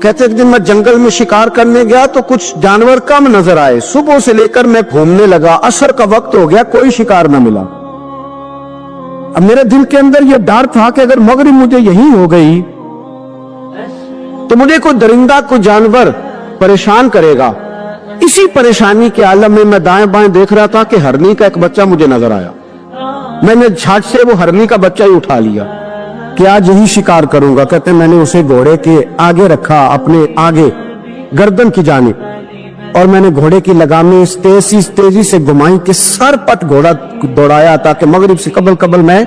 کہتے ایک دن میں جنگل میں شکار کرنے گیا تو کچھ جانور کم نظر آئے، صبح سے لے کر میں گھومنے لگا، عصر کا وقت ہو گیا، کوئی شکار نہ ملا۔ اب میرے دل کے اندر یہ ڈر تھا کہ اگر مغرب مجھے یہی ہو گئی تو مجھے کوئی درندہ کوئی جانور پریشان کرے گا۔ اسی پریشانی کے عالم میں میں دائیں بائیں دیکھ رہا تھا کہ ہرنی کا ایک بچہ مجھے نظر آیا۔ میں نے جھٹ سے وہ ہرنی کا بچہ ہی اٹھا لیا کہ آج یہی شکار کروں گا۔ کہتے ہیں میں نے اسے گھوڑے کے آگے رکھا، اپنے آگے گردن کی جانب، اور میں نے گھوڑے کی لگامیں اس تیزی سے گھمائی کہ سر پٹ گھوڑا دوڑایا تاکہ مغرب سے قبل میں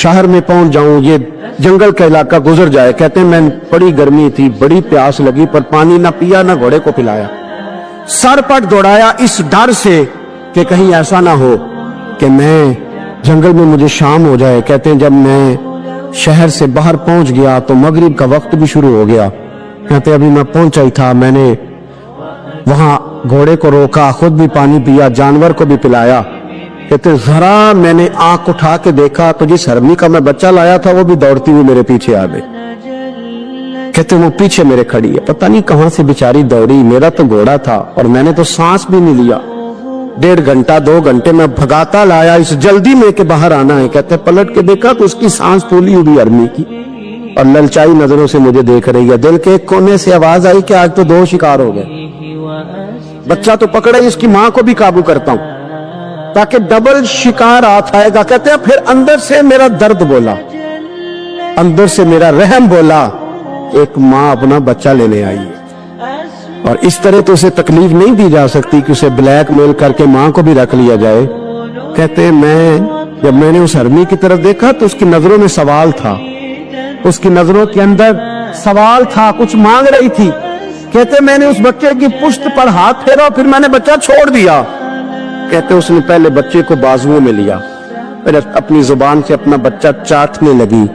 شہر میں پہنچ جاؤں، یہ جنگل کا علاقہ گزر جائے۔ کہتے ہیں میں بڑی گرمی تھی، بڑی پیاس لگی، پر پانی نہ پیا نہ گھوڑے کو پلایا، سر پٹ دوڑایا اس ڈر سے کہ کہیں ایسا نہ ہو کہ میں جنگل میں مجھے شام ہو جائے۔ کہتے ہیں جب میں شہر سے باہر پہنچ گیا تو مغرب کا وقت بھی شروع ہو گیا۔ کہتے ہیں ابھی میں پہنچا ہی تھا، میں نے وہاں گھوڑے کو روکا، خود بھی پانی پیا، جانور کو بھی پلایا۔ کہتے ہیں ذرا میں نے آنکھ اٹھا کے دیکھا تو جس ہرنی کا میں بچہ لایا تھا وہ بھی دوڑتی ہوئی میرے پیچھے آ گئی۔ کہتے ہیں وہ پیچھے میرے کھڑی ہے، پتہ نہیں کہاں سے بیچاری دوڑی، میرا تو گھوڑا تھا اور میں نے تو سانس بھی نہیں لیا۔ 1.5 گھنٹہ 2 گھنٹے میں بھگاتا لایا اس جلدی میں کہ باہر آنا ہے۔ کہتے ہیں پلٹ کے دیکھا تو اس کی سانس پھولی ہوئی ہرنی کی اور للچائی نظروں سے مجھے دیکھ رہی ہے۔ دل کے ایک کونے سے آواز آئی کہ آج تو 2 شکار ہو گئے۔ بچہ تو پکڑا ہی، اس کی ماں کو بھی قابو کرتا ہوں تاکہ ڈبل شکار ہاتھ آئے گا۔ کہتے ہیں پھر اندر سے میرا درد بولا، اندر سے میرا رحم بولا، ایک ماں اپنا بچہ لینے آئی ہے اور اس طرح تو اسے تکلیف نہیں دی جا سکتی کہ اسے بلیک میل کر کے ماں کو بھی رکھ لیا جائے۔ کہتے ہیں جب میں نے اس ہرنی کی طرف دیکھا تو اس کی نظروں میں سوال تھا، اس کی نظروں کے اندر سوال تھا، کچھ مانگ رہی تھی۔ کہتے ہیں میں نے اس بچے کی پشت پر ہاتھ پھیرا، پھر میں نے بچہ چھوڑ دیا۔ کہتے ہیں اس نے پہلے بچے کو بازوؤں میں لیا، پھر اپنی زبان سے اپنا بچہ چاٹنے لگی۔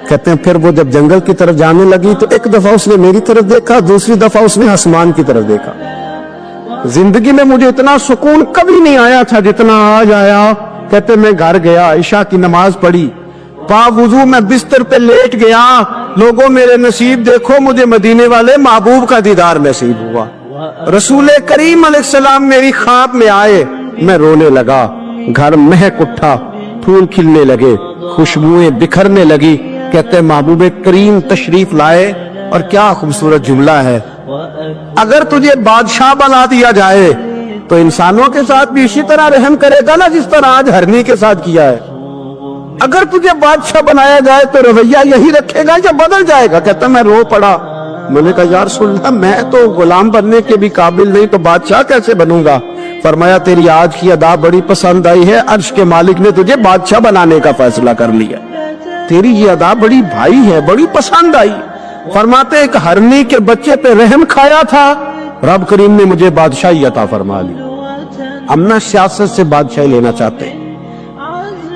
کہتے ہیں پھر وہ جب جنگل کی طرف جانے لگی تو ایک دفعہ اس نے میری طرف دیکھا، دوسری دفعہ اس نے آسمان کی طرف دیکھا۔ زندگی میں مجھے اتنا سکون کبھی نہیں آیا تھا جتنا آج آیا۔ کہتے ہیں میں گھر گیا، عشاء کی نماز پڑھی، وضو میں بستر پہ لیٹ گیا، لوگوں میرے نصیب دیکھو، مجھے مدینے والے محبوب کا دیدار نصیب ہوا۔ رسول کریم علیہ السلام میری خواب میں آئے، میں رونے لگا، گھر مہک اٹھا، پھول کھلنے لگے، خوشبوئیں بکھرنے لگی۔ کہتے ہیں محبوب کریم تشریف لائے، اور کیا خوبصورت جملہ ہے، اگر تجھے بادشاہ بنا دیا جائے تو انسانوں کے ساتھ بھی اسی طرح رحم کرے گا نا جس طرح آج ہرنی کے ساتھ کیا ہے۔ اگر تجھے بادشاہ بنایا جائے تو رویہ یہی رکھے گا یا بدل جائے گا؟ کہتا میں رو پڑا، میں نے کہا یا رسول اللہ میں تو غلام بننے کے بھی قابل نہیں، تو بادشاہ کیسے بنوں گا؟ فرمایا تیری آج کی ادا بڑی پسند آئی ہے، عرش کے مالک نے تجھے بادشاہ بنانے کا فیصلہ کر لیا، تیری یہ ادا بڑی بھائی ہے، بڑی پسند آئی۔ فرماتے ایک ہرنی کے بچے پہ رحم کھایا تھا، رب کریم نے مجھے بادشاہی عطا فرما لی۔ ہم نہ سیاست سے بادشاہی لینا چاہتے،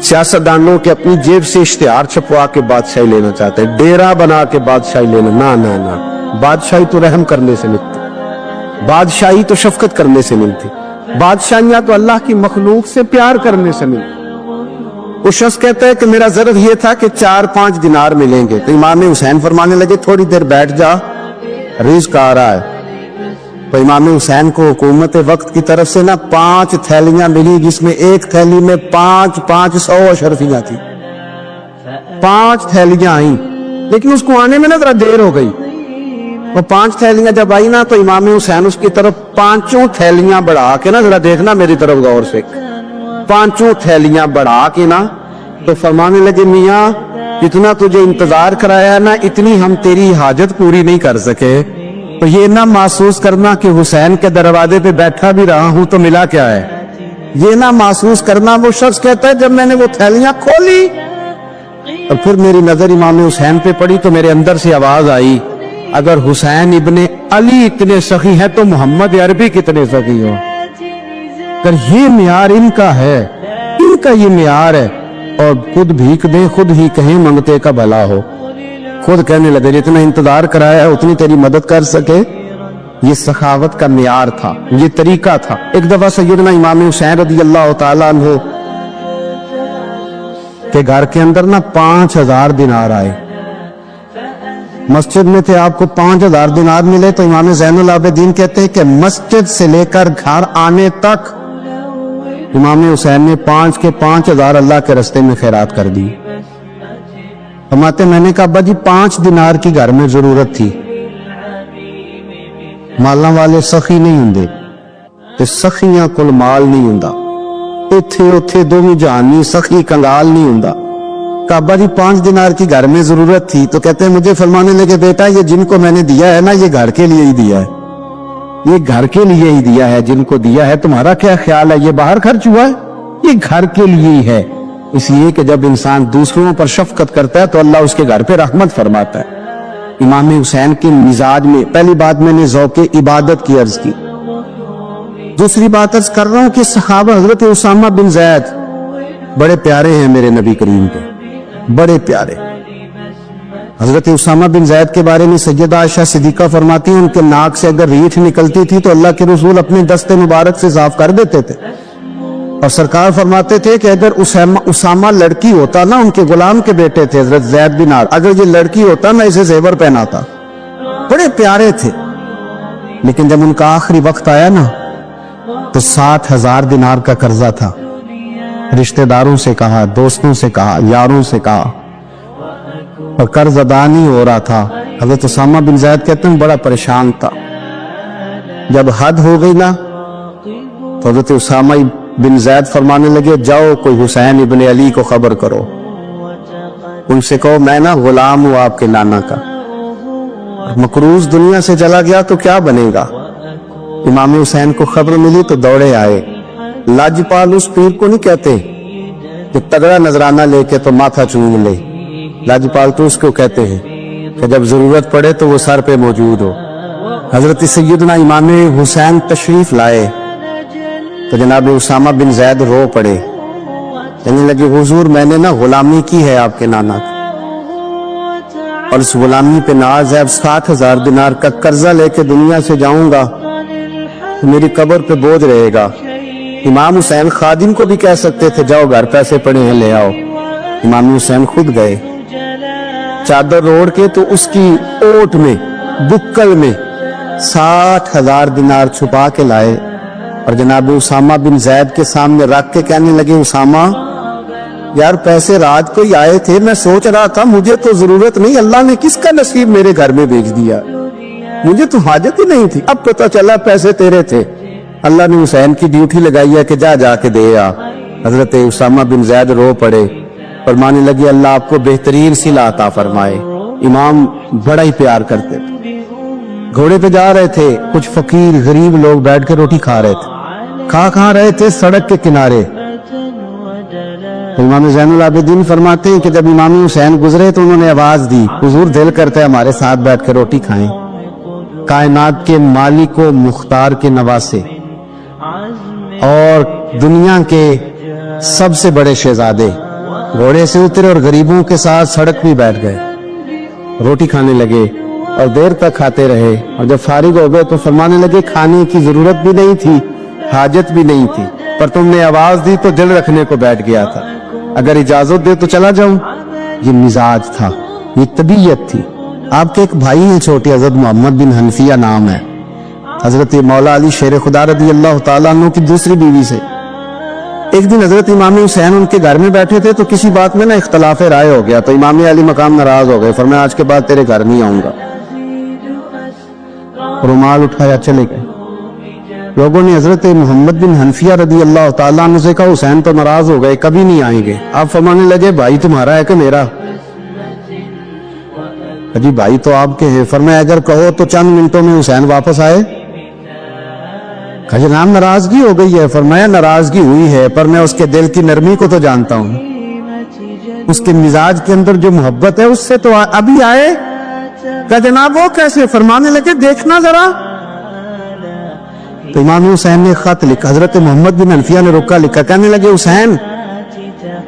سیاستدانوں کے اپنی جیب سے اشتہار چھپوا کے بادشاہی لینا چاہتے، ڈیرا بنا کے بادشاہی لینا، نہ نہ نہ، بادشاہی تو رحم کرنے سے ملتی، بادشاہی تو شفقت کرنے سے ملتی، بادشاہیاں تو اللہ کی مخلوق سے پیار کرنے سے ملتی۔ وہ شخص کہتا ہے کہ میرا ضرر یہ تھا کہ 4-5 دینار ملیں گے، تو امام حسین فرمانے لگے تھوڑی دیر بیٹھ جا، رزق آ رہا ہے۔ تو امام حسین کو حکومت وقت کی طرف سے 5 تھیلیاں ملی، جس میں ایک تھیلی میں 500 اشرفیاں تھی، 5 تھیلیاں آئیں، لیکن اس کو آنے میں ذرا دیر ہو گئی۔ وہ 5 تھیلیاں جب آئی نا تو امام حسین اس کی طرف 5 تھیلیاں بڑھا کے ذرا دیکھنا میری طرف غور سے، 5 تھیلیاں بڑھا کے تو فرمانے لگے میاں اتنا تجھے انتظار کرایا نا، اتنی ہم تیری حاجت پوری نہیں کر سکے، تو یہ نہ محسوس کرنا کہ حسین کے دروازے پہ بیٹھا بھی رہا ہوں تو ملا کیا ہے، یہ نہ محسوس کرنا۔ وہ شخص کہتا ہے جب میں نے وہ تھیلیاں کھولی اور پھر میری نظر امام حسین پہ پڑی تو میرے اندر سے آواز آئی، اگر حسین ابن علی اتنے سخی ہیں تو محمد عربی کتنے سخی ہو۔ اگر یہ معیار ان کا ہے، ان کا یہ معیار ہے، اور خود بھیک دیں خود ہی کہیں منگتے کا بھلا ہو، خود کہنے لگے جتنا انتظار کرایا ہے اتنی تیری مدد کر سکے۔ یہ سخاوت کا معیار تھا، یہ طریقہ تھا۔ ایک دفعہ سیدنا امام حسین رضی اللہ تعالیٰ عنہ کے گھر کے اندر 5000 دینار آئے، مسجد میں تھے, آپ کو 5000 دینار ملے تو امام زین العابدین کہتے ہیں کہ مسجد سے لے کر گھر آنے تک امام حسین نے 5 کے 5000 اللہ کے راستے میں خیرات کر دی. فرماتے میں نے کہا ابا جی 5 دینار کی گھر میں ضرورت تھی, مالاں والے سخی نہیں ہوندے تے سخیاں کول مال نہیں ہوندا, ایتھے اوتھے دوویں جہانی سخی کنگال نہیں ہوندا. ابا جی 5 دینار کی گھر میں ضرورت تھی تو کہتے ہیں مجھے فرمانے لگے بیٹا یہ جن کو میں نے دیا ہے نا یہ گھر کے لیے ہی دیا ہے, یہ گھر کے لیے ہی دیا ہے, جن کو دیا ہے تمہارا کیا خیال ہے یہ باہر خرچ ہوا ہے, یہ گھر کے لیے ہی ہے. اس لیے کہ جب انسان دوسروں پر شفقت کرتا ہے تو اللہ اس کے گھر پہ رحمت فرماتا ہے. امام حسین کے مزاج میں پہلی بات میں نے ذوق عبادت کی عرض کی, دوسری بات عرض کر رہا ہوں کہ صحابہ حضرت اسامہ بن زید بڑے پیارے ہیں میرے نبی کریم کے, بڑے پیارے. حضرت اسامہ بن زید کے بارے میں سیدہ عائشہ صدیقہ فرماتی ہیں ان کے ناک سے اگر ریٹھ نکلتی تھی تو اللہ کے رسول اپنے دست مبارک سے صاف کر دیتے تھے, اور سرکار فرماتے تھے کہ اگر اسامہ لڑکی ہوتا نا, ان کے غلام کے بیٹے تھے حضرت زید بن عار, اگر یہ لڑکی ہوتا میں اسے زیور پہناتا. بڑے پیارے تھے. لیکن جب ان کا آخری وقت آیا نا تو 60,000 دینار کا قرضہ تھا, رشتہ داروں سے کہا, دوستوں سے کہا, یاروں سے کہا, اور قرض ادا نہیں ہو رہا تھا. حضرت اسامہ بن زید کہتے ہیں بڑا پریشان تھا. جب حد ہو گئی نا تو حضرت اسامہ بن زید فرمانے لگے جاؤ کوئی حسین ابن علی کو خبر کرو, ان سے کہو میں نا غلام ہوں آپ کے نانا کا, مقروض دنیا سے چلا گیا تو کیا بنے گا. امام حسین کو خبر ملی تو دوڑے آئے. لاجپال اس پیر کو نہیں کہتے کہ تگڑا نذرانہ لے کے تو ماتھا چوم لے, لاجپال تو اس کو کہتے ہیں کہ جب ضرورت پڑے تو وہ سر پہ موجود ہو. حضرت سیدنا امام حسین تشریف لائے تو جناب اسامہ بن زید رو پڑے, کہنے لگے حضور میں نے نا غلامی کی ہے آپ کے نانا کی, اور اس غلامی پہ ناز ہے, اب 60,000 دینار کا قرضہ لے کے دنیا سے جاؤں گا تو میری قبر پہ بوجھ رہے گا. امام حسین خادم کو بھی کہہ سکتے تھے جاؤ گھر پیسے پڑے ہیں لے آؤ, امام حسین خود گئے, چادر روڑ کے تو اس کی اوٹ میں بکل میں 60,000 دینار چھپا کے لائے, اور جناب اسامہ بن زید کے سامنے رکھ کے کہنے لگے اسامہ یار پیسے رات کو ہی آئے تھے, میں سوچ رہا تھا مجھے تو ضرورت نہیں, اللہ نے کس کا نصیب میرے گھر میں بھیج دیا, مجھے تو حاجت ہی نہیں تھی, اب پتہ چلا پیسے تیرے تھے. اللہ نے حسین کی ڈیوٹی لگائی ہے کہ جا کے دے آ. حضرت اسامہ بن زید رو پڑے, فرمانے لگے اللہ آپ کو بہترین صلہ عطا فرمائے. امام بڑا ہی پیار کرتے تھے. گھوڑے پہ جا رہے تھے, کچھ فقیر غریب لوگ بیٹھ کے روٹی کھا رہے تھے, کھا رہے تھے سڑک کے کنارے. امام زین العابدین فرماتے ہیں کہ جب امام حسین گزرے تو انہوں نے آواز دی حضور دل کرتا ہے ہمارے ساتھ بیٹھ کے روٹی کھائیں. کائنات کے مالک و مختار کے نواسے اور دنیا کے سب سے بڑے شہزادے گھوڑے سے اترے اور غریبوں کے ساتھ سڑک بھی بیٹھ گئے, روٹی کھانے لگے اور دیر تک کھاتے رہے. اور جب فارغ ہو گئے تو فرمانے لگے کھانے کی ضرورت بھی نہیں تھی, حاجت بھی نہیں تھی, پر تم نے آواز دی تو دل رکھنے کو بیٹھ گیا تھا, اگر اجازت دے تو چلا جاؤں. یہ مزاج تھا, یہ طبیعت تھی. آپ کے ایک بھائی ہیں چھوٹے حضرت محمد بن حنفیہ نام ہے, حضرت مولا علی شیر خدا رضی اللہ تعالیٰ عنہ کی دوسری بیوی سے. ایک دن حضرت امام حسین ان کے گھر میں بیٹھے تھے تو کسی بات میں نا اختلاف رائے ہو گیا, تو امام علی مقام ناراض ہو گئے, فرمایا آج کے بعد تیرے گھر نہیں آؤں گا. رومال اٹھایا چلے گئے. لوگوں نے حضرت محمد بن حنفیہ رضی اللہ تعالیٰ عنہ سے کہا حسین تو ناراض ہو گئے, کبھی نہیں آئیں گے. آپ فرمانے لگے بھائی تمہارا ہے کہ میرا؟ جی بھائی تو آپ کے ہیں. فرمایا اگر کہو تو چند منٹوں میں حسین واپس آئے. کہا جناب ناراضگی ہو گئی ہے. فرمایا ناراضگی ہوئی ہے پر میں اس کے دل کی نرمی کو تو جانتا ہوں, اس کے مزاج کے اندر جو محبت ہے اس سے تو ابھی آئے. کہا جناب وہ کیسے؟ فرمانے لگے دیکھنا ذرا. تو امام حسین نے خط لکھا, حضرت محمد بن حنفیہ نے رکا لکھا, کہنے لگے حسین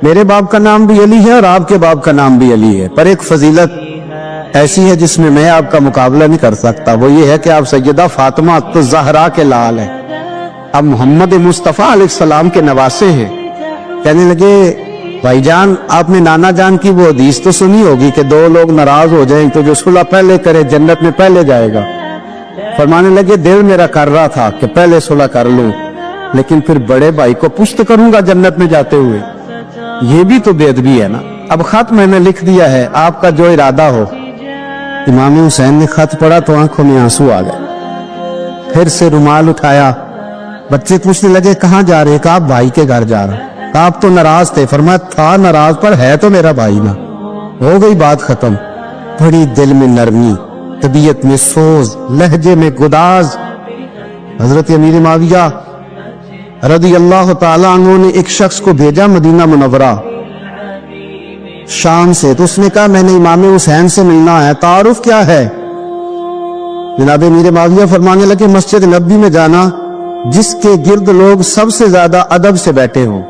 میرے باپ کا نام بھی علی ہے اور آپ کے باپ کا نام بھی علی ہے, پر ایک فضیلت ایسی ہے جس میں میں آپ کا مقابلہ نہیں کر سکتا, وہ یہ ہے کہ آپ سیدہ فاطمہ الزہرا کے لال ہیں, آپ محمد مصطفیٰ علیہ السلام کے نواسے ہیں. کہنے لگے بھائی جان آپ نے نانا جان کی وہ حدیث تو سنی ہوگی کہ دو لوگ ناراض ہو جائیں تو جو صلح پہلے کرے جنت میں پہلے جائے گا. فرمانے لگے دل میرا کر رہا تھا کہ پہلے صلح کر لوں، لیکن پھر بڑے بھائی کو پشت کروں گا جنت میں جاتے ہوئے. یہ بھی تو بے ادبی ہے نا. اب خط میں نے لکھ دیا ہے، آپ کا جو ارادہ ہو. امام حسین نے خط پڑھا تو آنکھوں میں آنسو آ گئے. پھر سے رومال اٹھایا. بچے پوچھنے لگے کہاں جا رہے؟ کہا بھائی کے گھر جا رہا. آپ تو ناراض تھے. فرمایا تھا ناراض پر ہے تو میرا بھائی نا. ہو گئی بات ختم. بڑی دل میں نرمی، طبیعت میں سوز، لہجے میں گداز. حضرت امیر معاویہ رضی اللہ تعالیٰ عنہ نے ایک شخص کو بھیجا مدینہ منورہ شام سے. تو اس نے کہا میں نے امام حسین سے ملنا ہے، تعارف کیا ہے؟ جناب امیر معاویہ فرمانے لگے مسجد نبوی میں جانا جس کے گرد لوگ سب سے زیادہ ادب سے بیٹھے ہوں،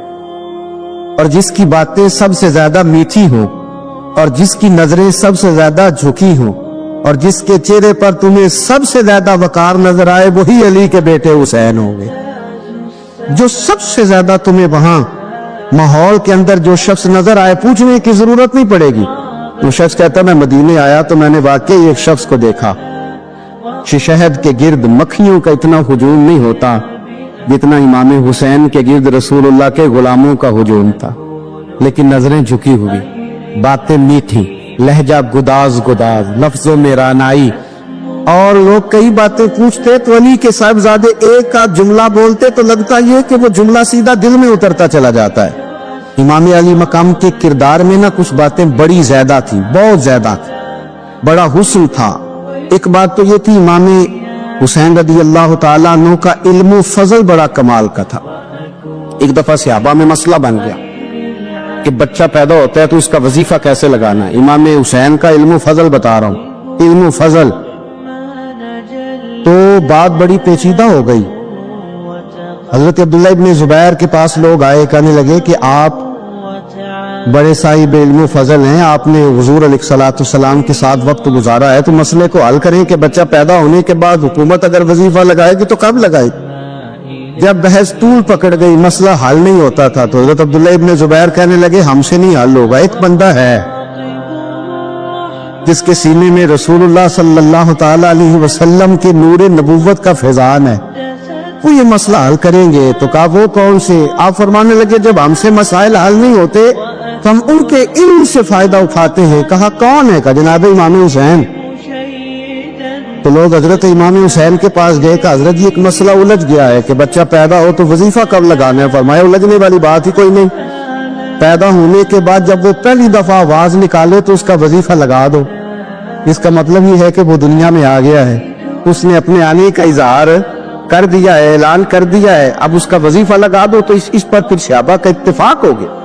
اور جس کی باتیں سب سے زیادہ میٹھی ہوں، اور جس کی نظریں سب سے زیادہ جھکی ہوں، اور جس کے چہرے پر تمہیں سب سے زیادہ وقار نظر آئے وہی علی کے بیٹے حسین ہوں گے. جو سب سے زیادہ تمہیں وہاں ماحول کے اندر جو شخص نظر آئے پوچھنے کی ضرورت نہیں پڑے گی. وہ شخص کہتا میں مدینے آیا تو میں نے واقعی ایک شخص کو دیکھا. شہد کے گرد مکھیوں کا اتنا ہجوم نہیں ہوتا جتنا امام حسین کے گرد رسول اللہ کے غلاموں کا ہجوم تھا. لیکن نظریں جھکی ہوئی، باتیں میٹھی، لہجہ گداز گداز، لفظوں میں رعنائی. اور لوگ کئی باتیں پوچھتے تو علی کے صاحبزادے ایک آدھ جملہ بولتے تو لگتا یہ کہ وہ جملہ سیدھا دل میں اترتا چلا جاتا ہے. امام علی مقام کے کردار میں نہ کچھ باتیں بڑی زیادہ تھی، بہت زیادہ تھی. بڑا حسن تھا. ایک بات تو یہ تھی امام حسین رضی اللہ تعالیٰ عنہ کا علم و فضل بڑا کمال کا تھا. ایک دفعہ صحابہ میں مسئلہ بن گیا کہ بچہ پیدا ہوتا ہے تو اس کا وظیفہ کیسے لگانا ہے. امام حسین کا علم و فضل بتا رہا ہوں، علم و فضل. تو بات بڑی پیچیدہ ہو گئی. حضرت عبداللہ ابن زبیر کے پاس لوگ آئے، کہنے لگے کہ آپ بڑے صاحب علم و فضل ہیں، آپ نے حضور علیہ الصلوۃ والسلام کے ساتھ وقت گزارا ہے، تو مسئلے کو حل کریں کہ بچہ پیدا ہونے کے بعد حکومت اگر وظیفہ لگائے گی تو کب لگائے گی؟ جب بحث طول پکڑ گئی، مسئلہ حل نہیں ہوتا تھا، تو حضرت عبداللہ ابن زبیر کہنے لگے ہم سے نہیں حل ہوگا. ایک بندہ ہے جس کے سینے میں رسول اللہ صلی اللہ تعالی علیہ وسلم کے نور نبوت کا فیضان ہے، وہ یہ مسئلہ حل کریں گے. تو کہا وہ کون سے؟ آپ فرمانے لگے جب ہم سے مسائل حل نہیں ہوتے تو ہم ان کے علم سے فائدہ اٹھاتے ہیں. کہا کون ہے؟ کہا جناب امام حسین. تو لوگ حضرت امام حسین کے پاس گئے کہ حضرت یہ ایک مسئلہ الجھ گیا ہے کہ بچہ پیدا ہو تو وظیفہ کب لگانا ہے. فرمایا الجھنے والی بات ہی کوئی نہیں. پیدا ہونے کے بعد جب وہ پہلی دفعہ آواز نکالے تو اس کا وظیفہ لگا دو. اس کا مطلب یہ ہے کہ وہ دنیا میں آ گیا ہے، اس نے اپنے آنے کا اظہار کر دیا ہے، اعلان کر دیا ہے، اب اس کا وظیفہ لگا دو. تو اس پر پھر صحابہ کا اتفاق ہو گیا.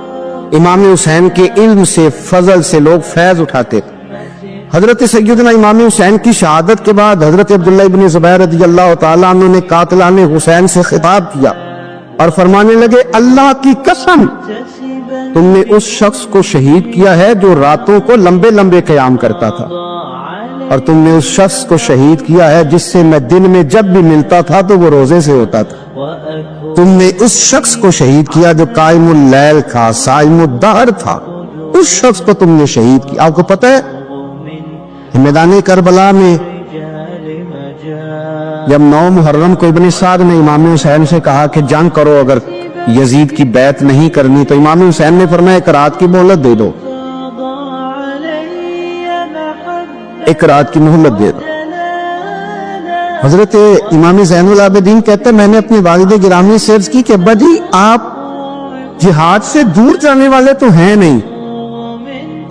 امام حسین کے علم سے، فضل سے لوگ فیض اٹھاتے تھے. حضرت سیدنا امام حسین کی شہادت کے بعد حضرت عبداللہ ابن زبیر رضی اللہ تعالیٰ عنہ نے قاتلان حسین سے خطاب کیا اور فرمانے لگے اللہ کی قسم تم نے اس شخص کو شہید کیا ہے جو راتوں کو لمبے لمبے قیام کرتا تھا، اور تم نے اس شخص کو شہید کیا ہے جس سے میں دن میں جب بھی ملتا تھا تو وہ روزے سے ہوتا تھا. تم نے اس شخص کو شہید کیا جو قائم اللیل تھا، صائم الدہر تھا. اس شخص کو تم نے شہید کیا. آپ کو پتہ ہے میدان کربلا میں جب 9 محرم کو ابن سعد نے امام حسین سے کہا کہ جنگ کرو، اگر یزید کی بیعت نہیں کرنی، تو امام حسین نے فرمایا ایک رات کی مہلت دے دو، ایک رات کی مہلت دے دو. حضرت امام زین العابدین کہتے ہیں میں نے اپنے والد گرامی سے عرض کی کہ ابا جی آپ جہاد سے دور جانے والے تو ہیں نہیں،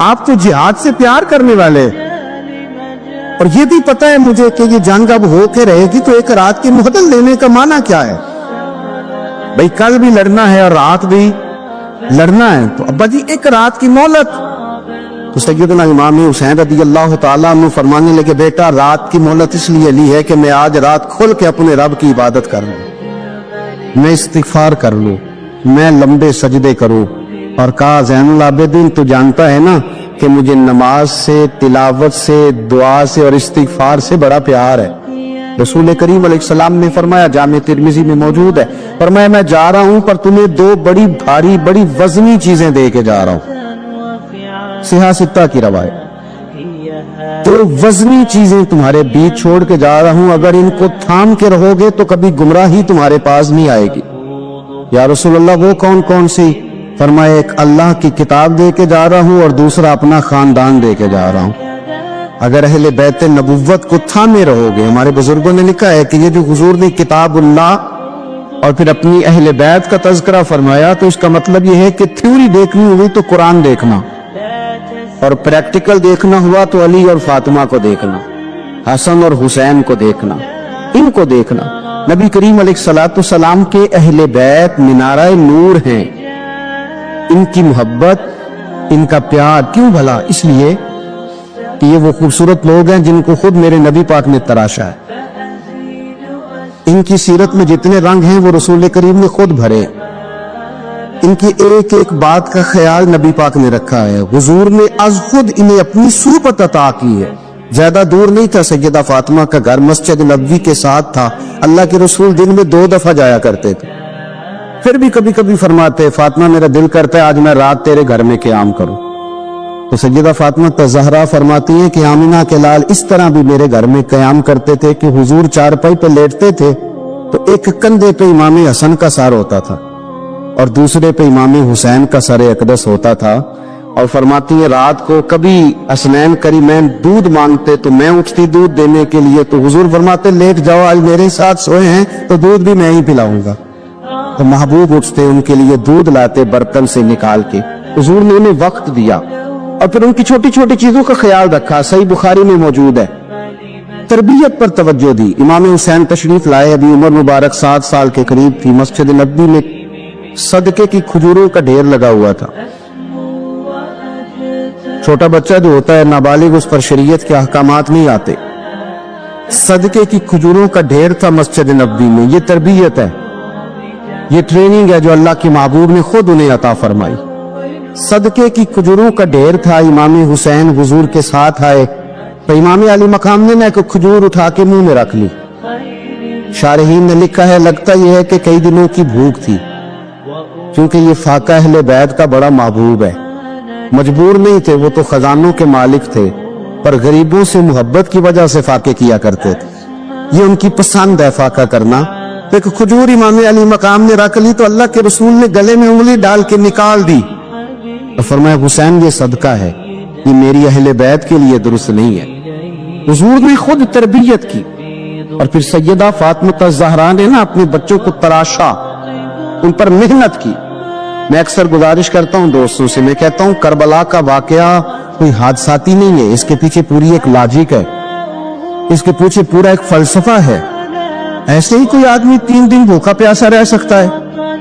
آپ تو جہاد سے پیار کرنے والے، اور یہ بھی پتہ ہے مجھے کہ یہ جنگ اب ہو کے رہے گی، تو ایک رات کی مہلت لینے کا معنی کیا ہے؟ بھئی کل بھی لڑنا ہے اور رات بھی لڑنا ہے، تو ابا جی ایک رات کی مہلت. تو سیدنا امام حسین رضی اللہ تعالیٰ عنہ فرمانے لگے بیٹا رات کی مہلت اس لیے لی ہے کہ میں آج رات کھل کے اپنے رب کی عبادت کر لوں، میں استغفار کر لوں، میں لمبے سجدے کروں. اور کہا زین العابدین تو جانتا ہے نا کہ مجھے نماز سے، تلاوت سے، دعا سے اور استغفار سے بڑا پیار ہے. رسول کریم علیہ السلام نے فرمایا، جامع ترمذی میں موجود ہے، فرمایا میں جا رہا ہوں پر تمہیں دو بڑی بھاری بڑی وزنی چیزیں دے کے جا رہا ہوں، صحیح ستہ کی روایت، تو وزنی چیزیں تمہارے بیچ چھوڑ کے جا رہا ہوں، اگر ان کو تھام کے رہو گے تو کبھی گمراہی تمہارے پاس نہیں آئے گی۔ یا رسول اللہ وہ کون کون سی؟ فرمایا ایک اللہ کی کتاب دے کے جا رہا ہوں اور دوسرا اپنا خاندان دے کے جا رہا ہوں۔ اگر اہل بیت نبوت کو تھامے رہو گے، ہمارے بزرگوں نے لکھا ہے کہ یہ جو حضور نے کتاب اللہ اور پھر اپنی اہل بیت کا تذکرہ فرمایا تو اس کا مطلب یہ ہے کہ تھیوری دیکھنی ہوئی تو قرآن دیکھنا، اور پریکٹیکل دیکھنا ہوا تو علی اور فاطمہ کو دیکھنا، حسن اور حسین کو دیکھنا، ان کو دیکھنا۔ نبی کریم علیہ الصلوۃ والسلام کے اہل بیت مینارہ نور ہیں، ان کی محبت، ان کا پیار کیوں بھلا؟ اس لیے کہ یہ وہ خوبصورت لوگ ہیں جن کو خود میرے نبی پاک نے تراشا ہے، ان کی سیرت میں جتنے رنگ ہیں وہ رسول کریم نے خود بھرے، ان کی ایک ایک بات کا خیال نبی پاک نے رکھا ہے، حضور نے از خود انہیں اپنی صحبت عطا کی ہے۔ زیادہ دور نہیں تھا سیدہ فاطمہ کا گھر، مسجد نبوی کے ساتھ تھا، اللہ کے رسول دن میں 2 دفعہ جایا کرتے تھے، پھر بھی کبھی کبھی فرماتے فاطمہ میرا دل کرتا ہے آج میں رات تیرے گھر میں قیام کروں، تو سیدہ فاطمہ زہرا فرماتی ہیں کہ آمینہ کے لال اس طرح بھی میرے گھر میں قیام کرتے تھے کہ حضور چارپائی پہ لیٹتے تھے تو ایک کندھے پہ امام حسن کا سر ہوتا تھا اور دوسرے پہ امام حسین کا سر اقدس ہوتا تھا، اور فرماتی ہیں رات کو کبھی حسنین کریمین دودھ مانگتے تو میں اٹھتی دودھ دینے کے لیے، تو حضور فرماتے لیٹ جاؤ آج میرے ساتھ سوئے ہیں تو دودھ بھی میں ہی پلاؤں گا، تو محبوب اٹھتے ان کے لیے دودھ لاتے برتن سے نکال کے، حضور نے انہیں وقت دیا اور پھر ان کی چھوٹی چھوٹی چیزوں کا خیال رکھا۔ صحیح بخاری میں موجود ہے، تربیت پر توجہ دی۔ امام حسین تشریف لائے، ابھی عمر مبارک 7 سال کے قریب تھی، مسجد نبوی میں صدقے کی کھجوروں کا ڈھیر لگا ہوا تھا۔ چھوٹا بچہ جو ہوتا ہے نابالغ، اس پر شریعت کے احکامات نہیں آتے، صدقے کی کھجوروں کا ڈھیر تھا مسجد نبوی میں۔ یہ تربیت ہے، یہ ٹریننگ ہے جو اللہ کی محبوب نے خود انہیں عطا فرمائی۔ صدقے کی کھجوروں کا ڈھیر تھا، امام حسین حضور کے ساتھ آئے تو امام علی مقام نے ایک کھجور اٹھا کے منہ میں رکھ لی۔ شارحین نے لکھا ہے لگتا یہ ہے کہ کئی دنوں کی بھوک تھی، کیونکہ یہ فاقہ اہل بیت کا بڑا محبوب ہے، مجبور نہیں تھے، وہ تو خزانوں کے مالک تھے، پر غریبوں سے محبت کی وجہ سے فاقے کیا کرتے تھے، یہ ان کی پسند ہے فاقہ کرنا۔ تو ایک کھجور امام علی مقام نے رکھ لی تو اللہ کے رسول نے گلے میں انگلی ڈال کے نکال دی اور فرمایا حسین یہ صدقہ ہے، یہ میری اہل بیت کے لیے درست نہیں ہے۔ حضور نے خود تربیت کی، اور پھر سیدہ فاطمہ الزہرا نے اپنے بچوں کو تراشا، ان پر محنت کی۔ میں اکثر گزارش کرتا ہوں دوستوں سے، میں کہتا ہوں کربلا کا واقعہ کوئی حادثاتی نہیں ہے، اس کے پیچھے پوری ایک لاجک ہے، اس کے پیچھے پورا ایک فلسفہ ہے۔ ایسے ہی کوئی آدمی 3 دن بھوکا پیاسا رہ سکتا ہے؟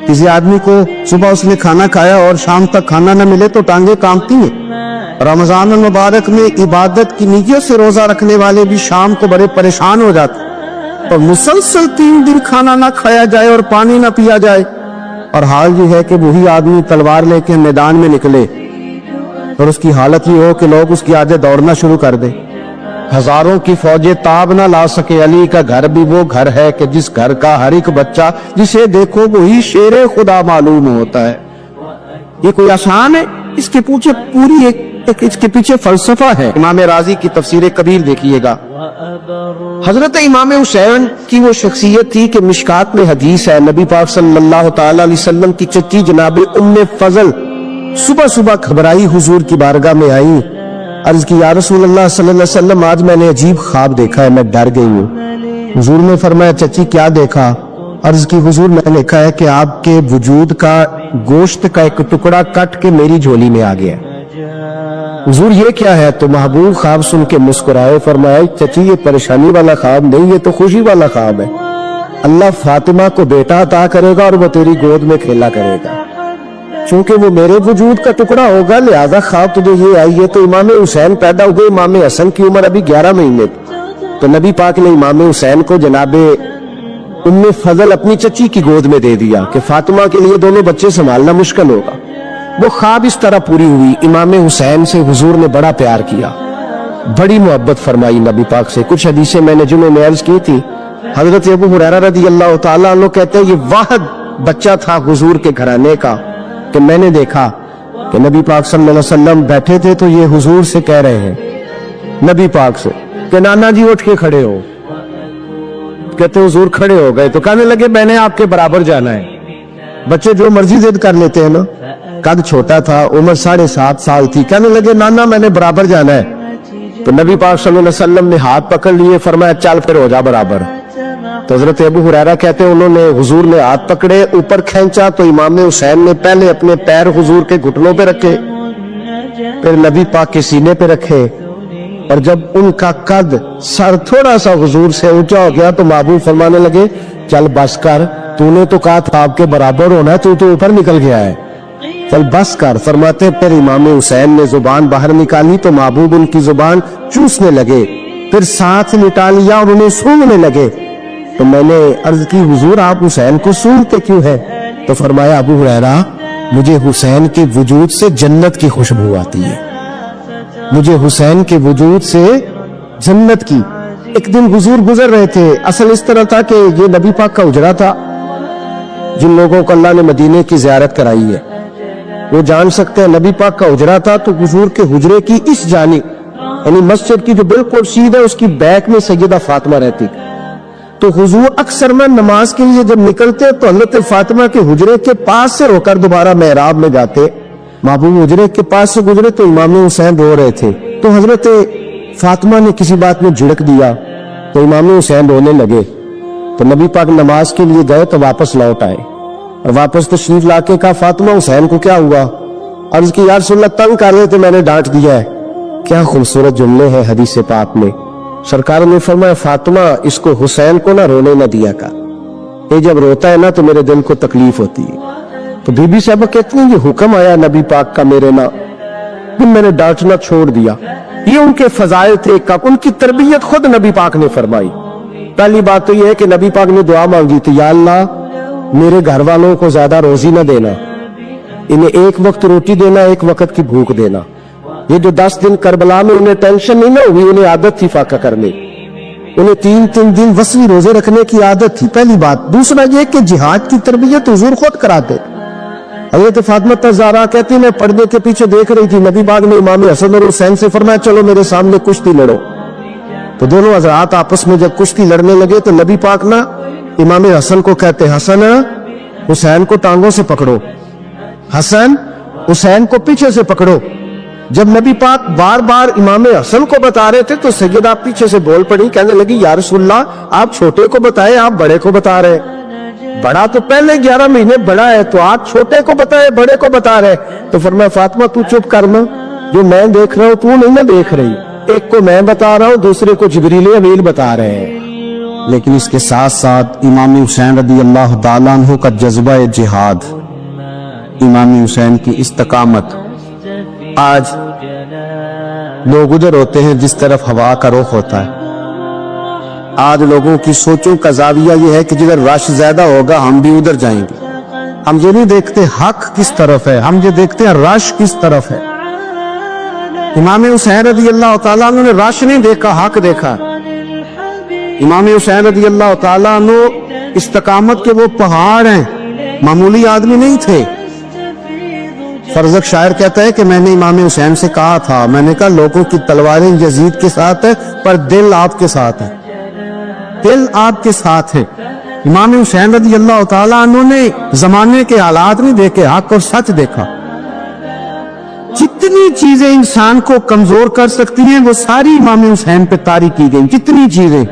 کسی آدمی کو صبح اس نے کھانا کھایا اور شام تک کھانا نہ ملے تو ٹانگیں کانپتی ہیں۔ رمضان المبارک میں عبادت کی نیت سے روزہ رکھنے والے بھی شام کو بڑے پریشان ہو جاتے، اور مسلسل 3 دن کھانا نہ کھایا جائے اور پانی نہ پیا جائے، اور حال یہ ہے کہ وہی آدمی تلوار لے کے میدان میں نکلے اور اس کی حالت یہ ہو کہ لوگ اس کے آگے دوڑنا شروع کر دیں، ہزاروں کی فوجیں تاب نہ لا سکے۔ علی کا گھر بھی وہ گھر ہے کہ جس گھر کا ہر ایک بچہ جسے دیکھو وہی شیر خدا معلوم ہوتا ہے۔ یہ کوئی آسان ہے؟ اس کے پیچھے پوری ایک اس کے پیچھے فلسفہ ہے۔ امام راضی کی تفسیر کبیر دیکھیے گا، حضرت امام حسین کی وہ شخصیت تھی کہ مشکات میں حدیث ہے، نبی پاک صلی اللہ تعالی علیہ وسلم کی چچی جناب ام فضل صبح صبح گھبرائی حضور کی بارگاہ میں آئی، عرض کی یا رسول اللہ صلی اللہ علیہ وسلم آج میں نے عجیب خواب دیکھا ہے، میں ڈر گئی ہوں۔ حضور نے فرمایا چچی کیا دیکھا؟ عرض کی حضور میں نے دیکھا ہے کہ آپ کے وجود کا گوشت کا ایک ٹکڑا کٹ کے میری جھولی میں آ گیا۔ حضور یہ کیا ہے؟ تو محبوب خواب سن کے مسکرائے، فرمایا چچی یہ پریشانی والا خواب نہیں، یہ تو خوشی والا خواب ہے، اللہ فاطمہ کو بیٹا عطا کرے گا اور وہ تیری گود میں کھیلا کرے گا، چونکہ وہ میرے وجود کا ٹکڑا ہوگا لہذا خواب تجھے یہ آئی ہے۔ تو امام حسین پیدا ہوئے، امام حسن کی عمر ابھی 11 مہینے تھی، تو نبی پاک نے امام حسین کو جناب ام فضل اپنی چچی کی گود میں دے دیا کہ فاطمہ کے لیے دونوں بچے سنبھالنا مشکل ہوگا۔ وہ خواب اس طرح پوری ہوئی۔ امام حسین سے حضور نے بڑا پیار کیا، بڑی محبت فرمائی نبی پاک سے۔ کچھ حدیثیں میں نے جمعے میں عرض کی تھی حضرت ابو ہریرہ رضی اللہ تعالیٰ عنہ کہتے ہیں یہ واحد بچہ تھا حضور کے گھرانے کا کہ میں نے دیکھا کہ نبی پاک صلی اللہ علیہ وسلم بیٹھے تھے تو یہ حضور سے کہہ رہے ہیں نبی پاک سے کہ نانا جی اٹھ کے کھڑے ہو. کہتے حضور کھڑے ہو گئے تو کہنے لگے میں نے آپ کے برابر جانا ہے. بچے جو مرضی ضد کر لیتے ہیں نا. قد چھوٹا تھا, عمر 7.5 سال تھی. کہنے لگے نانا میں نے برابر جانا ہے. تو نبی پاک صلی اللہ علیہ وسلم نے ہاتھ پکڑ لیے, فرمایا چل پھر ہو جا برابر. تو حضرت ابو ہریرہ کہتے ہیں انہوں نے حضور نے ہاتھ پکڑے, اوپر کھینچا تو امام حسین نے پہلے اپنے پیر حضور کے گھٹنوں پہ رکھے, پھر نبی پاک کے سینے پہ رکھے, اور جب ان کا قد سر تھوڑا سا حضور سے اونچا ہو گیا تو محبوب فرمانے لگے چل بس کر, تو نے تو کہا تھا آپ کے برابر ہونا ہے, تو اوپر نکل گیا ہے, چل بس کر. فرماتے پھر امام حسین نے زبان باہر نکالی تو محبوب ان کی زبان چوسنے لگے, پھر ساتھ لٹا لیا اور انہیں سونگنے لگے. تو میں نے عرض کی حضور آپ حسین کو سونگتے کیوں ہے؟ تو فرمایا ابو ہریرہ مجھے حسین کے وجود سے جنت کی خوشبو آتی ہے, مجھے حسین کے وجود سے جنت کی. ایک دن حضور گزر رہے تھے, اصل اس طرح تھا کہ یہ نبی پاک کا حجرہ تھا. جن لوگوں کو اللہ نے مدینے کی زیارت کرائی ہے وہ جان سکتے ہیں نبی پاک کا حجرہ تھا. تو حضور کے حجرے کی اس جانب یعنی مسجد کی جو بالکل سیدھ ہے اس کی بیک میں سیدہ فاطمہ رہتی. تو حضور اکثر میں نماز کے لیے جب نکلتے تو حضرت فاطمہ کے حجرے کے پاس سے رو کر دوبارہ محراب میں جاتے. محبوب حجرے کے پاس سے گزرے تو امام حسین رو رہے تھے, تو حضرت فاطمہ نے کسی بات میں جھڑک دیا تو امام حسین رونے لگے. تو نبی پاک نماز کے لیے گئے تو واپس لوٹ آئے, اور واپس تشریف لا کے کہا فاطمہ حسین کو کیا ہوا؟ عرض کی یا رسول اللہ تنگ کر رہے تھے میں نے ڈانٹ دیا ہے. کیا خوبصورت جملے ہیں حدیث پاک میں. سرکار نے فرمایا فاطمہ اس کو حسین کو نہ رونے نہ دیا کر, یہ جب روتا ہے نا تو میرے دل کو تکلیف ہوتی ہے. تو بی بی صاحبہ کہتی ہیں یہ حکم آیا نبی پاک کا میرے نا, میں نے ڈانٹنا چھوڑ دیا. یہ ان کے فضائل تھے, ان کی تربیت خود نبی پاک نے فرمائی. پہلی بات تو یہ ہے کہ نبی پاک نے دعا مانگی تھی یا اللہ میرے گھر والوں کو زیادہ روزی نہ دینا, انہیں ایک وقت روٹی دینا, ایک وقت کی بھوک دینا. یہ جو 10 دن کربلا میں انہیں ٹینشن نہیں نہ ہوئی, انہیں عادت تھی فاقہ کرنے, انہیں 3 دن وسوی روزے رکھنے کی عادت تھی. پہلی بات. دوسرا یہ کہ جہاد کی تربیت حضور خود کراتے. حضرت فاطمہ زہرا کہتی میں پردے کے پیچھے دیکھ رہی تھی, نبی پاک نے امام حسن اور حسین سے فرمایا چلو میرے سامنے کشتی لڑو. تو دونوں حضرات آپس میں جب کشتی لڑنے لگے تو نبی پاک نا امام حسن کو کہتے حسن حسین کو ٹانگوں سے پکڑو, حسن حسین کو پیچھے سے پکڑو. جب نبی پاک بار بار امام حسن کو بتا رہے تھے تو سیدہ پیچھے سے بول پڑی, کہنے لگی یا رسول اللہ آپ چھوٹے کو بتائے آپ بڑے کو بتا رہے. بڑا تو پہلے 11 مہینے بڑا ہے تو آپ چھوٹے کو بتائے بڑے کو بتا رہے. تو فرمایا فاطمہ تو چپ کرنا, جو میں دیکھ رہا ہوں تو نہیں نہ دیکھ رہی, ایک کو میں بتا رہا ہوں دوسرے کو جبریل امین بتا رہے ہیں. لیکن اس کے ساتھ ساتھ امام حسین رضی اللہ تعالیٰ عنہ کا جذبہ جہاد, امام حسین کی استقامت. آج لوگ ادھر ہوتے ہیں جس طرف ہوا کا رخ ہوتا ہے. آج لوگوں کی سوچوں کا زاویہ یہ ہے کہ جدھر رش زیادہ ہوگا ہم بھی ادھر جائیں گے. ہم یہ نہیں دیکھتے حق کس طرف ہے, ہم یہ دیکھتے ہیں رش کس طرف ہے. امام حسین رضی اللہ تعالیٰ عنہ نے رش نہیں دیکھا, حق دیکھا. امام حسین رضی اللہ تعالیٰ عنہ استقامت کے وہ پہاڑ ہیں, معمولی آدمی نہیں تھے. فرزق شاعر کہتا ہے کہ میں نے امام حسین سے کہا تھا, میں نے کہا لوگوں کی تلواریں یزید کے ساتھ ہے پر دل آپ کے ساتھ ہے, دل آپ کے ساتھ ہے. امام حسین رضی اللہ تعالیٰ عنہ نے زمانے کے حالات نہیں دیکھے, حق اور سچ دیکھا. جتنی چیزیں انسان کو کمزور کر سکتی ہیں وہ ساری امام حسین پہ طاری کی گئی. جتنی چیزیں,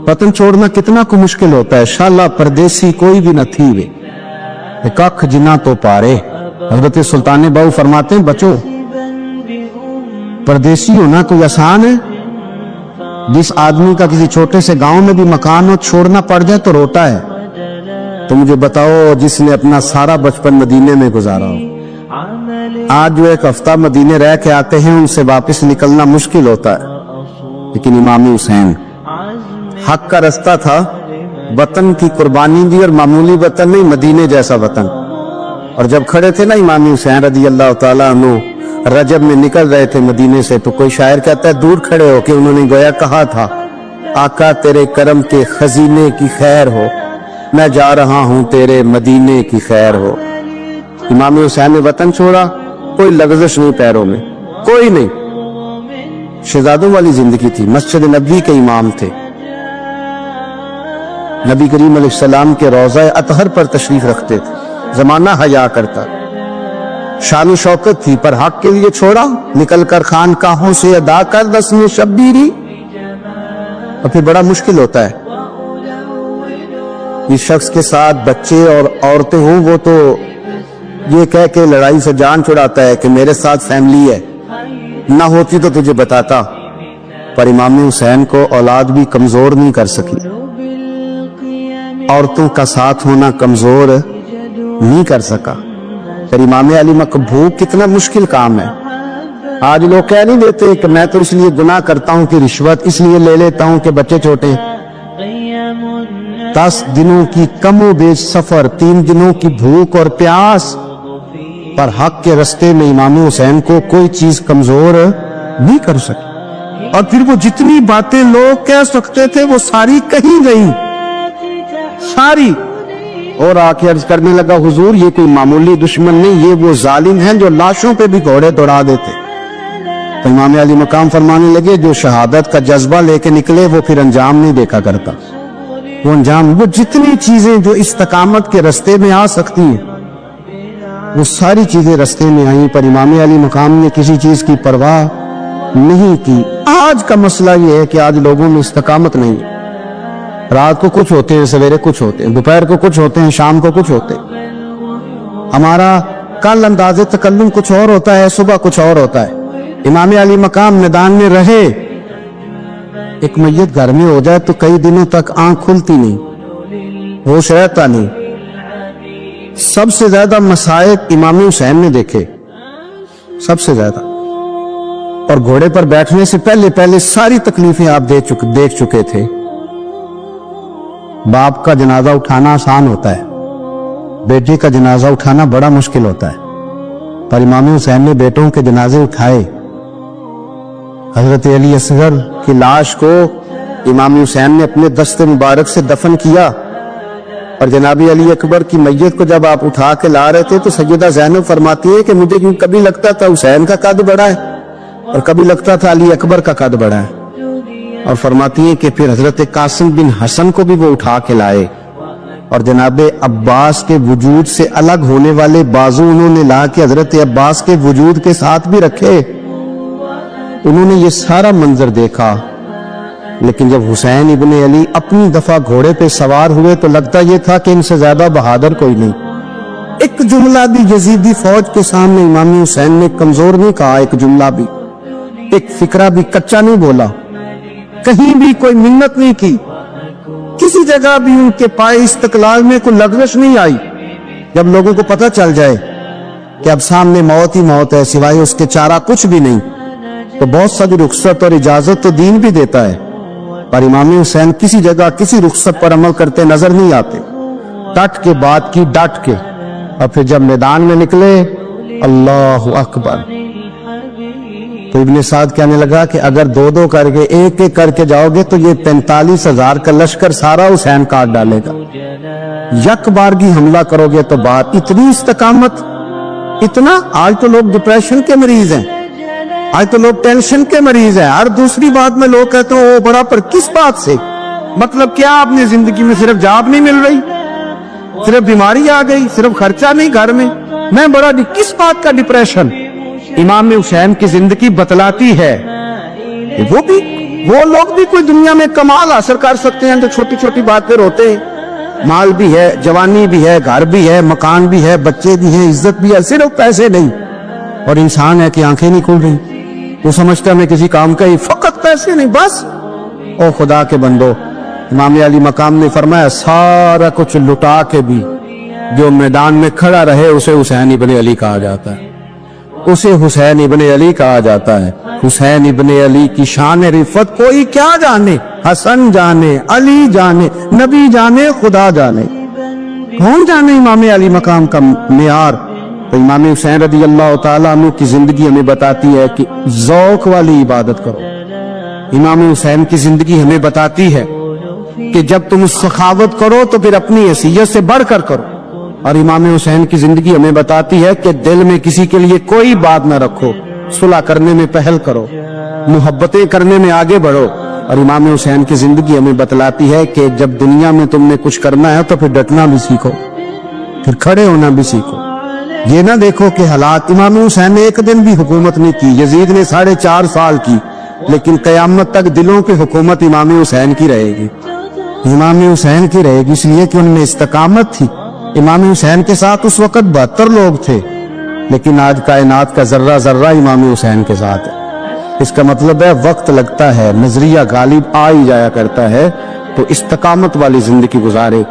وطن چھوڑنا کتنا کو مشکل ہوتا ہے. شالا پردیسی کوئی بھی نہ تھی وے کخ جنا تو پارے. حضرت سلطان باؤ فرماتے ہیں بچو پردیسی ہونا کوئی آسان ہے؟ جس آدمی کا کسی چھوٹے سے گاؤں میں بھی مکان ہو چھوڑنا پڑ جائے تو روتا ہے. تو مجھے بتاؤ جس نے اپنا سارا بچپن مدینے میں گزارا ہو, آج جو ایک ہفتہ مدینے رہ کے آتے ہیں ان سے واپس نکلنا مشکل ہوتا ہے. لیکن امام حسین حق کا رستہ تھا, وطن کی قربانی دی, اور معمولی وطن نہیں مدینے جیسا وطن. اور جب کھڑے تھے نا امام حسین رضی اللہ تعالیٰ عنہ رجب میں نکل رہے تھے مدینے سے, تو کوئی شاعر کہتا ہے دور کھڑے ہو کے انہوں نے گویا کہا تھا آقا تیرے کرم کے خزینے کی خیر ہو، میں جا رہا ہوں تیرے مدینے کی خیر ہو۔ امام حسین نے وطن چھوڑا، کوئی لغزش نہیں پیروں میں، کوئی نہیں، شہزادوں والی زندگی تھی، مسجد نبوی کے امام تھے، نبی کریم علیہ السلام کے روضہ اطہر پر تشریف رکھتے تھے، زمانہ حیا کرتا، شان و شوکت تھی، پر حق کے لیے چھوڑا، نکل کر خانقاہوں سے ادا کر رسم شبیری، اور پھر بڑا مشکل ہوتا ہے۔ جس شخص کے ساتھ بچے اور عورتیں ہوں وہ تو یہ کہہ کے لڑائی سے جان چھڑاتا ہے کہ میرے ساتھ فیملی ہے، نہ ہوتی تو تجھے بتاتا، پر امام حسین کو اولاد بھی کمزور نہیں کر سکی، عورتوں کا ساتھ ہونا کمزور نہیں کر سکا۔ پھر امام علی مقبوض کتنا مشکل کام ہے۔ آج لوگ کہہ نہیں دیتے کہ میں تو اس لیے گناہ کرتا ہوں کہ رشوت اس لیے لے لیتا ہوں کہ بچے چھوٹے، 10 دنوں کی کم و بیش سفر، 3 دنوں کی بھوک اور پیاس، پر حق کے رستے میں امام حسین کو کوئی چیز کمزور نہیں کر سکی، اور پھر وہ جتنی باتیں لوگ کہہ سکتے تھے وہ ساری کہیں گئی، ساری، اور آ کے عرض کرنے لگا حضور یہ کوئی معمولی دشمن نہیں، یہ وہ ظالم ہیں جو لاشوں پہ بھی گھوڑے دوڑا دیتے۔ تو امام علی مقام فرمانے لگے جو شہادت کا جذبہ لے کے نکلے وہ پھر انجام نہیں دیکھا کرتا، وہ انجام، وہ جتنی چیزیں جو استقامت کے رستے میں آ سکتی ہیں وہ ساری چیزیں رستے میں آئیں، پر امام علی مقام نے کسی چیز کی پرواہ نہیں کی۔ آج کا مسئلہ یہ ہے کہ آج لوگوں میں استقامت نہیں ہے، رات کو کچھ ہوتے ہیں، سویرے کچھ ہوتے ہیں، دوپہر کو کچھ ہوتے ہیں، شام کو کچھ ہوتے ہیں، ہمارا کل انداز تکلم کچھ اور ہوتا ہے، صبح کچھ اور ہوتا ہے۔ امام علی مقام میدان میں رہے، ایک میت گھر میں ہو جائے تو کئی دنوں تک آنکھ کھلتی نہیں، ہوش رہتا نہیں۔ سب سے زیادہ مصائب امام حسین نے دیکھے، سب سے زیادہ، اور گھوڑے پر بیٹھنے سے پہلے ساری تکلیفیں آپ دیکھ چکے تھے۔ باپ کا جنازہ اٹھانا آسان ہوتا ہے، بیٹے کا جنازہ اٹھانا بڑا مشکل ہوتا ہے، پر امام حسین نے بیٹوں کے جنازے اٹھائے۔ حضرت علی اصغر کی لاش کو امام حسین نے اپنے دست مبارک سے دفن کیا، اور جناب علی اکبر کی میت کو جب آپ اٹھا کے لا رہے تھے تو سیدہ زینب فرماتی ہے کہ مجھے کبھی لگتا تھا حسین کا قد بڑا ہے اور کبھی لگتا تھا علی اکبر کا قد بڑا ہے، اور فرماتی ہے کہ پھر حضرت قاسم بن حسن کو بھی وہ اٹھا کے لائے، اور جناب عباس کے وجود سے الگ ہونے والے بازو انہوں نے لا کے حضرت عباس کے وجود کے ساتھ بھی رکھے۔ انہوں نے یہ سارا منظر دیکھا، لیکن جب حسین ابن علی اپنی دفعہ گھوڑے پہ سوار ہوئے تو لگتا یہ تھا کہ ان سے زیادہ بہادر کوئی نہیں۔ ایک جملہ بھی یزیدی فوج کے سامنے امام حسین نے کمزور نہیں کہا، ایک جملہ بھی، ایک فکرہ بھی کچا نہیں بولا، کہیں بھی کوئی منت نہیں کی، کسی جگہ بھی ان کے پائے استقلال میں کوئی لغزش نہیں آئی۔ جب لوگوں کو پتہ چل جائے کہ اب سامنے موت ہی موت ہے، سوائے اس کے چارہ کچھ بھی نہیں، تو بہت ساری رخصت اور اجازت تو دین بھی دیتا ہے، پر امام حسین کسی جگہ کسی رخصت پر عمل کرتے نظر نہیں آتے، ڈٹ کے بات کی، ڈٹ کے، اور پھر جب میدان میں نکلے اللہ اکبر، تو ابن سعد کہنے لگا کہ اگر 2 کر کے ایک کر کے جاؤ گے تو یہ 45,000 کا لشکر سارا حسین کاٹ ڈالے گا، یک بارگی حملہ کرو گے تو بات، اتنی استقامت، اتنا۔ آج تو لوگ ڈپریشن کے مریض ہیں، آج تو لوگ ٹینشن کے مریض ہیں، ہر دوسری بات میں لوگ کہتے ہیں او بڑا، پر کس بات سے؟ مطلب کیا اپنی زندگی میں صرف جاب نہیں مل رہی، صرف بیماری آ گئی، صرف خرچہ نہیں گھر میں بڑا، کس بات کا ڈپریشن؟ امام حسین کی زندگی بتلاتی ہے وہ لوگ بھی کوئی دنیا میں کمال حاصل کر سکتے ہیں جو چھوٹی چھوٹی باتیں روتے ہیں، مال بھی ہے، جوانی بھی ہے، گھر بھی ہے، مکان بھی ہے، بچے بھی ہیں، عزت بھی ہے، صرف پیسے نہیں، اور انسان ہے کہ آنکھیں نہیں کھل رہی، وہ سمجھتا ہے میں کسی کام کا ہی، فقط پیسے نہیں بس۔ او خدا کے بندو، امام علی مقام نے فرمایا سارا کچھ لٹا کے بھی جو میدان میں کھڑا رہے اسے حسین ابن علی کہا جاتا ہے، اسے حسین ابن علی کہا جاتا ہے۔ حسین ابن علی کی شان رفت کوئی کیا جانے، حسن جانے، علی جانے، نبی جانے، خدا جانے، کون جانے امام علی مقام کا معیار۔ تو امام حسین رضی اللہ تعالیٰ عنہ کی زندگی ہمیں بتاتی ہے کہ ذوق والی عبادت کرو، امام حسین کی زندگی ہمیں بتاتی ہے کہ جب تم سخاوت کرو تو پھر اپنی حیثیت سے بڑھ کر کرو، اور امام حسین کی زندگی ہمیں بتاتی ہے کہ دل میں کسی کے لیے کوئی بات نہ رکھو، صلح کرنے میں پہل کرو، محبتیں کرنے میں آگے بڑھو۔ اور امام حسین کی زندگی ہمیں بتلاتی ہے کہ جب دنیا میں تم نے کچھ کرنا ہے تو پھر ڈٹنا بھی سیکھو، پھر کھڑے ہونا بھی سیکھو۔ یہ نہ دیکھو کہ حالات، امام حسین نے ایک دن بھی حکومت نہیں کی، یزید نے 4.5 سال کی، لیکن قیامت تک دلوں کی حکومت امام حسین کی رہے گی، امام حسین کی رہے گی، اس لیے کہ ان میں استقامت تھی۔ امام حسین کے ساتھ اس وقت 72 لوگ تھے، لیکن آج کائنات کا ذرہ ذرہ امام حسین کے ساتھ ہے۔ اس کا مطلب ہے وقت لگتا ہے، نظریہ غالب آ ہی جایا کرتا ہے، تو استقامت والی زندگی گزارے۔